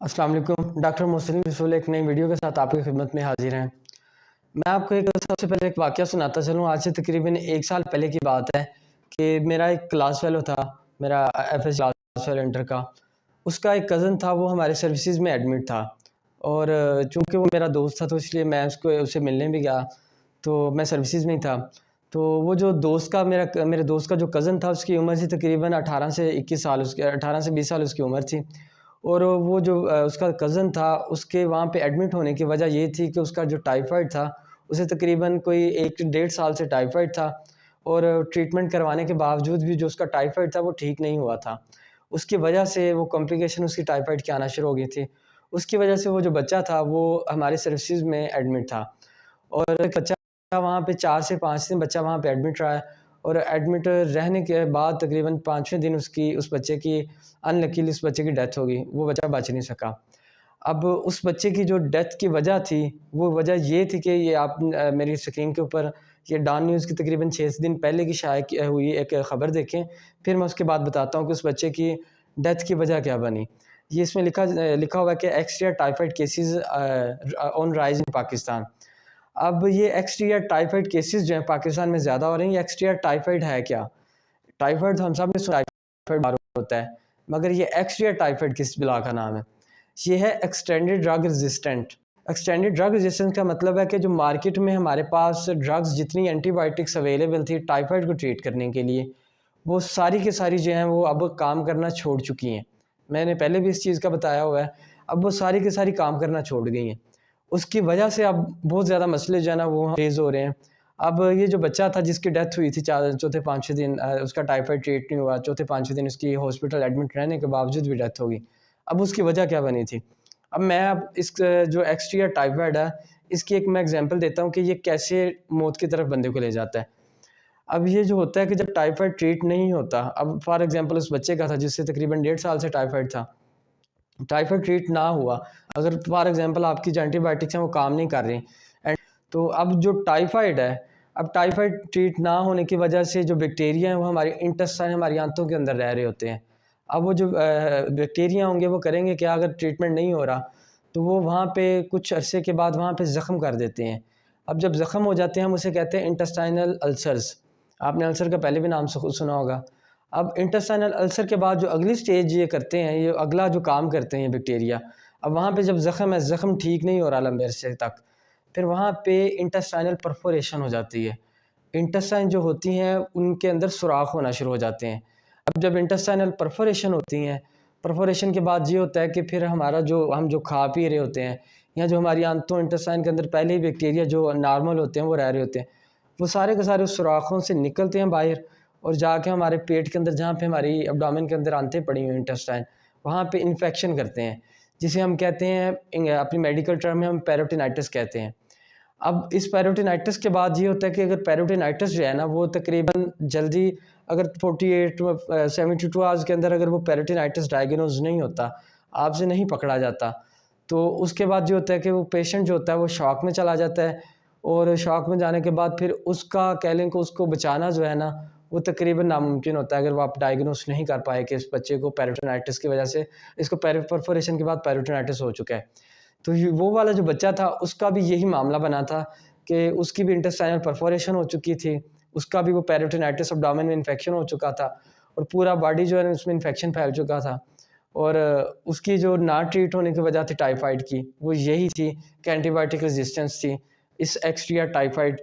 अस्सलाम वालेकुम। डॉक्टर मोहसिन रसूल एक नई वीडियो के साथ आपकी खिदमत में हाजिर हैं। मैं आपको सबसे पहले एक वाक़या सुनाता चलूँ। आज से तकरीबन 1 साल पहले की बात है कि मेरा एक क्लास फ़ेलो था, मेरा एफएस क्लास फ़ेलो इंटर का। उसका एक कज़न था, वो हमारे सर्विसेज़ में एडमिट था और चूँकि वो मेरा दोस्त था तो इसलिए मैं उससे मिलने भी गया, तो मैं सर्विसेज़ में ही था। तो वो जो मेरे दोस्त का जो कज़न था, उसकी उम्र थी तकरीबन 18 से 21 साल, उसके 18 से 20 साल उसकी उम्र थी। और वो जो उसका कज़न था, उसके वहाँ पे एडमिट होने की वजह ये थी कि उसका जो टाइफ़ाइड था, उसे तकरीबन कोई 1 डेढ़ साल से टाइफ़ाइड था और ट्रीटमेंट करवाने के बावजूद भी जो उसका टाइफ़ाइड था, वो ठीक नहीं हुआ था। उसकी वजह से वो कॉम्प्लिकेशन उसकी टाइफ़ाइड की आना शुरू हो गई थी। उसकी वजह से वो जो बच्चा था, वो हमारे सर्विसेज़ में एडमिट था और एक बच्चा वहाँ पे 4 से 5 दिन बच्चा वहाँ पे एडमिट रहा है और एडमिट रहने के बाद तकरीबन 5वें दिन उस बच्चे की अनलकीली उस बच्चे की डेथ हो गई, वो बच्चा बच नहीं सका। अब उस बच्चे की जो डेथ की वजह थी, वो वजह ये थी कि ये आप मेरी स्क्रीन के ऊपर ये डॉन न्यूज़ की तकरीबन 6 दिन पहले की शाया हुई एक खबर देखें, फिर मैं उसके बाद बताता हूँ कि उस बच्चे की डेथ की वजह क्या बनी। ये इसमें लिखा हुआ है कि extra typhoid cases on rise in Pakistan. अब ये एक्स्ट्रा टाइफाइड केसेज़ जो हैं पाकिस्तान में ज़्यादा हो रहे हैं। ये एक्स्ट्रा टाइफाइड है क्या? टाइफाइड तो हम सब ने सुना है, टाइफाइड बीमार होता है, मगर ये एक्स्ट्रा टाइफाइड किस बला का नाम है? ये है extended drug resistant. Extended drug resistance का मतलब है कि जो मार्केट में हमारे पास ड्रग्स जितनी एंटीबायोटिक्स अवेलेबल थी टाइफाइड को ट्रीट करने के लिए, वो सारी की सारी जो हैं वो अब काम करना छोड़ चुकी हैं। मैंने पहले भी इस चीज़ का बताया हुआ है, अब वो सारी की सारी काम करना छोड़ गई हैं। उसकी वजह से अब बहुत ज़्यादा मसले जो है ना वो रेज़ हो रहे हैं। अब ये जो बच्चा था जिसकी डेथ हुई थी चौथे 5वें दिन, उसका टाइफाइड ट्रीट नहीं हुआ, चौथे 5वें दिन उसकी हॉस्पिटल एडमिट रहने के बावजूद भी डेथ हो गई। अब उसकी वजह क्या बनी थी? अब इस जो एक्स्ट्रा टाइफाइड है, इसकी एक मैं एग्ज़ाम्पल देता हूँ कि ये कैसे मौत की तरफ बंदे को ले जाता है। अब ये जो होता है कि जब टाइफाइड ट्रीट नहीं होता, अब फॉर एग्ज़ाम्पल उस बच्चे का था जिससे तकरीबन डेढ़ साल से टाइफाइड था। टाइफाइड ट्रीट ना हुआ, अगर फॉर एग्ज़ाम्पल आपकी जो एंटीबायोटिक्स हैं वो काम नहीं कर रही एंड तो अब जो टाइफाइड है, अब टाइफाइड ट्रीट ना होने की वजह से जो बैक्टीरिया हैं वो हमारे इंटेस्टाइन हमारी आंतों के अंदर रह रहे होते हैं। अब वो जो बैक्टीरिया होंगे वो करेंगे क्या, अगर ट्रीटमेंट नहीं हो रहा तो वो वहाँ पे कुछ अरसे के बाद वहाँ पे ज़ख्म कर देते हैं। अब जब ज़ख्म हो जाते हैं हम उसे कहते हैं इंटेस्टाइनल अल्सर्स। आपने अल्सर का पहले भी नाम सुना होगा। अब इंटेस्टाइनल अल्सर के बाद जो अगली स्टेज ये करते हैं, ये अगला जो काम करते हैं ये बैक्टीरिया, अब वहाँ पे जब ज़ख्म है, ज़ख्म ठीक नहीं हो रहा लंबे अरसे तक, फिर वहाँ पे इंटेस्टाइनल परफोरेशन हो जाती है। इंटेस्टाइन जो होती हैं उनके अंदर सुराख होना शुरू हो जाते हैं। अब जब इंटेस्टाइनल परफोरेशन होती हैं, परफोरेशन के बाद ये होता है कि फिर हमारा जो हम जो खा पी रहे होते हैं या जो हमारी आंतों इंटेस्टाइन के अंदर पहले ही बैक्टीरिया जो नॉर्मल होते हैं वो रह रहे होते हैं, वो सारे के सारे उस सुराखों से निकलते हैं बाहर और जाके हमारे पेट के अंदर, जहाँ पे हमारी एब्डोमेन के अंदर आंतें पड़ी हुई हैं इंटेस्टाइन, वहाँ पे इन्फेक्शन करते हैं, जिसे हम कहते हैं अपनी मेडिकल टर्म में हम पेरिटोनाइटिस कहते हैं। अब इस पेरिटोनाइटिस के बाद ये होता है कि अगर पेरिटोनाइटिस जो है ना वो तकरीबन जल्दी, अगर 72 आवर्स के अंदर अगर वो पेरिटोनाइटिस डायग्नोज नहीं होता, आपसे नहीं पकड़ा जाता, तो उसके बाद जो होता है कि वो पेशेंट जो होता है वो शॉक में चला जाता है और शॉक में जाने के बाद फिर उसका कह लें कि उसको बचाना जो है ना वो तकरीबन नामुमकिन होता है, अगर वो आप डायग्नोस नहीं कर पाए कि इस बच्चे को पेरिटोनाइटिस की वजह से इसको परफोरेशन के बाद पेरिटोनाइटिस हो चुका है। तो ये वो वाला जो बच्चा था उसका भी यही मामला बना था कि उसकी भी इंटेस्टाइनल परफोरेशन हो चुकी थी, उसका भी वो पेरिटोनाइटिस एब्डोमेन में इन्फेक्शन हो चुका था और पूरा बॉडी जो है ना उसमें इन्फेक्शन फैल चुका था और उसकी जो ना ट्रीट होने की वजह थी टाइफाइड की, वो यही थी कि एंटीबायोटिक रेजिस्टेंस थी। इस एक्स्ट्रा टाइफाइड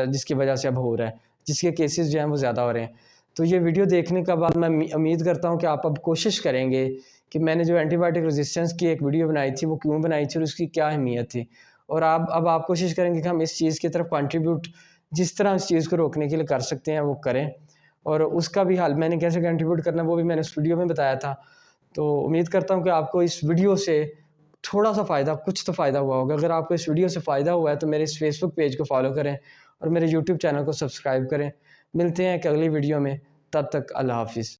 जिसकी वजह से अब हो रहा है, जिसके केसेस जो हैं वो ज़्यादा हो रहे हैं। तो ये वीडियो देखने के बाद मैं उम्मीद करता हूँ कि आप अब कोशिश करेंगे कि मैंने जो एंटीबायोटिक रेजिस्टेंस की एक वीडियो बनाई थी वो क्यों बनाई थी और उसकी क्या अहमियत थी, और आप कोशिश करेंगे कि हम इस चीज़ की तरफ कंट्रीब्यूट जिस तरह इस चीज़ को रोकने के लिए कर सकते हैं वो करें, और उसका भी हल मैंने कैसे कंट्रीब्यूट करना है वो भी मैंने उस वीडियो में बताया था। तो उम्मीद करता हूँ कि आपको इस वीडियो से थोड़ा-सा फ़ायदा, कुछ तो फ़ायदा हुआ होगा। अगर आपको इस वीडियो से फ़ायदा हुआ है तो मेरे इस फेसबुक पेज को फ़ॉलो करें और मेरे यूट्यूब चैनल को सब्सक्राइब करें। मिलते हैं एक अगली वीडियो में, तब तक अल्लाह हाफ़िज़।